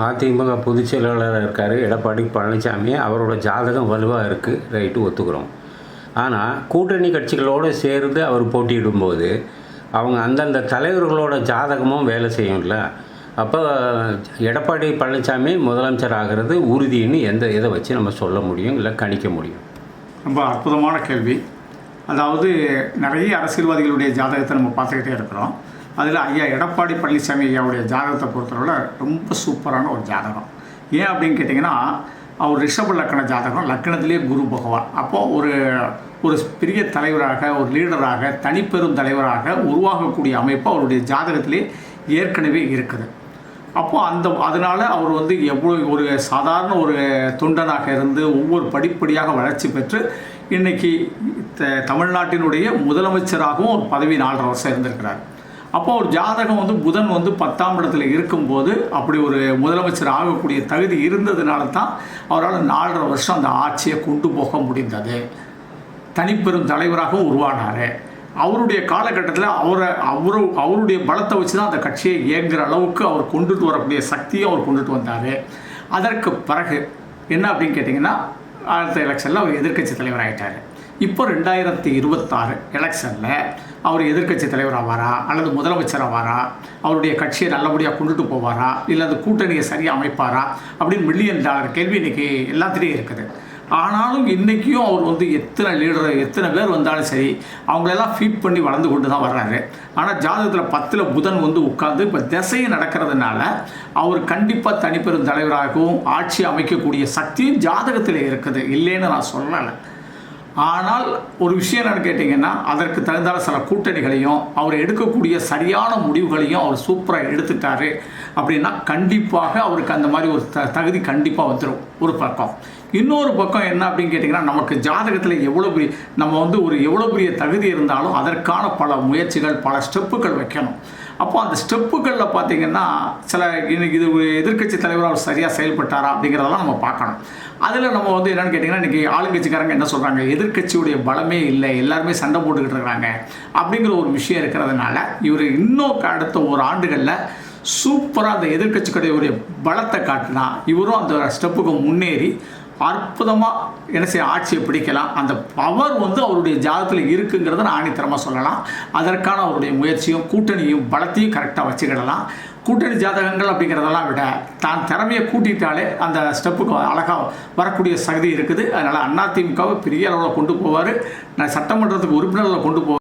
அதிமுக பொதுச் செயலாளராக இருக்கார் எடப்பாடி பழனிசாமி. அவரோட ஜாதகம் வலுவாக இருக்குது, ரைட்டு, ஒத்துக்கிறோம். ஆனால் கூட்டணி கட்சிகளோடு சேர்ந்து அவர் போட்டியிடும்போது அவங்க அந்தந்த தலைவர்களோட ஜாதகமும் வேலை செய்யும்ல. அப்போ எடப்பாடி பழனிசாமி முதலமைச்சர் ஆகிறது உறுதின்னு எதை வச்சு நம்ம சொல்ல முடியும், இல்லை கணிக்க முடியும்? ரொம்ப அற்புதமான கேள்வி. அதாவது நிறைய அரசியல்வாதிகளுடைய ஜாதகத்தை நம்ம பார்த்துக்கிட்டே இருக்கிறோம். அதில் ஐயா எடப்பாடி பழனிசாமி ஐயாவுடைய ஜாதகத்தை பொறுத்தவரை ரொம்ப சூப்பரான ஒரு ஜாதகம். ஏன் அப்படின்னு கேட்டிங்கன்னா, அவர் ரிஷப லக்கண ஜாதகம், லக்கணத்திலே குரு பகவான். அப்போது ஒரு பெரிய தலைவராக, ஒரு லீடராக, தனிப்பெரும் தலைவராக உருவாகக்கூடிய அமைப்பு அவருடைய ஜாதகத்திலே ஏற்கனவே இருக்குது. அப்போது அதனால் அவர் எவ்வளோ ஒரு சாதாரண ஒரு தொண்டனாக இருந்து ஒவ்வொரு படிப்படியாக வளர்ச்சி பெற்று இன்றைக்கி தமிழ்நாட்டினுடைய முதலமைச்சராகவும் ஒரு பதவி 4.5 வருஷம் இருந்திருக்கிறார். அப்போ ஒரு ஜாதகம் புதன் 10ஆம் இடத்துல இருக்கும்போது அப்படி ஒரு முதலமைச்சர் ஆகக்கூடிய தகுதி இருந்ததுனால தான் அவரால் 4.5 வருஷம் அந்த ஆட்சியை கொண்டு போக முடிந்தது. தனிப்பெரும் தலைவராகவும் உருவானார். அவருடைய காலகட்டத்தில் அவருடைய பலத்தை வச்சு தான் அந்த கட்சியை இயங்குகிற அளவுக்கு அவர் கொண்டுட்டு வரக்கூடிய சக்தியை அவர் கொண்டுட்டு வந்தார். அதற்கு பிறகு என்ன அப்படின்னு கேட்டிங்கன்னா, அடுத்த எலெக்ஷனில் அவர் எதிர்க்கட்சி தலைவர் ஆகிட்டார். இப்போ 2026 எலெக்ஷனில் அவர் எதிர்க்கட்சி தலைவர் ஆவாரா அல்லது முதலமைச்சர் ஆவாரா, அவருடைய கட்சியை நல்லபடியாக கொண்டுட்டு போவாரா, இல்லை அந்த கூட்டணியை சரியாக அமைப்பாரா அப்படின்னு $1 மில்லியன் கேள்வி இன்றைக்கி எல்லாத்துலேயும் இருக்குது. ஆனாலும் இன்றைக்கும் அவர் எத்தனை லீடர் எத்தனை பேர் வந்தாலும் சரி அவங்களெல்லாம் ஃபீட் பண்ணி வளர்ந்து கொண்டு தான் வர்றாரு. ஆனால் ஜாதகத்தில் 10ல் புதன் உட்கார்ந்து இப்போ திசையை நடக்கிறதுனால அவர் கண்டிப்பாக தனிப்பெரும் தலைவராகவும் ஆட்சி அமைக்கக்கூடிய சக்தியும் ஜாதகத்தில் இருக்குது, இல்லைன்னு நான் சொல்லலை. ஆனால் ஒரு விஷயம் என்னென்னு கேட்டிங்கன்னா, அதற்கு தகுந்தால சில கூட்டணிகளையும் அவர் எடுக்கக்கூடிய சரியான முடிவுகளையும் அவர் சூப்பராக எடுத்துட்டார் அப்படின்னா கண்டிப்பாக அவருக்கு அந்த மாதிரி ஒரு தகுதி கண்டிப்பாக வந்துடும் ஒரு பக்கம். இன்னொரு பக்கம் என்ன அப்படின்னு கேட்டிங்கன்னா, நமக்கு ஜாதகத்தில் எவ்வளோ பெரிய நம்ம எவ்வளோ பெரிய தகுதி இருந்தாலும் அதற்கான பல முயற்சிகள், பல ஸ்டெப்புகள் வைக்கணும். அப்போ அந்த ஸ்டெப்புகளில் பார்த்திங்கன்னா சில இது எதிர்க்கட்சி தலைவர் அவர் சரியாக செயல்பட்டாரா அப்படிங்கிறதெல்லாம் நம்ம பார்க்கணும். அதில் நம்ம என்னென்னு கேட்டிங்கன்னா, இன்றைக்கி ஆளுங்கட்சிக்காரங்க என்ன சொல்கிறாங்க, எதிர்க்கட்சியுடைய பலமே இல்லை, எல்லாருமே சண்டை போட்டுக்கிட்டு இருக்கிறாங்க அப்படிங்கிற ஒரு விஷயம் இருக்கிறதுனால இவர் இன்னும் அடுத்த ஒரு ஆண்டுகளில் சூப்பராக அந்த எதிர்க்கட்சிகளுடைய பலத்தை காட்டினா இவரும் அந்த ஸ்டெப்புக்கு முன்னேறி அற்புதமாக என்ன செய்ய ஆட்சியை பிடிக்கலாம். அந்த பவர் அவருடைய ஜாதகத்தில் இருக்குங்கிறத நான் ஆணித்தரமாக சொல்லலாம். அதற்கான அவருடைய முயற்சியும் கூட்டணியும் பலத்தையும் கரெக்டாக வச்சுக்கிடலாம். கூட்டணி ஜாதகங்கள் அப்படிங்கிறதெல்லாம் விட தான் திறமையை கூட்டிட்டாலே அந்த ஸ்டெப்புக்கு அழகாக வரக்கூடிய சக்தி இருக்குது. அதனால் அதிமுகவை பெரிய அளவில் கொண்டு போவார், சட்டமன்றத்துக்கு உறுப்பினர்களை கொண்டு போவார்.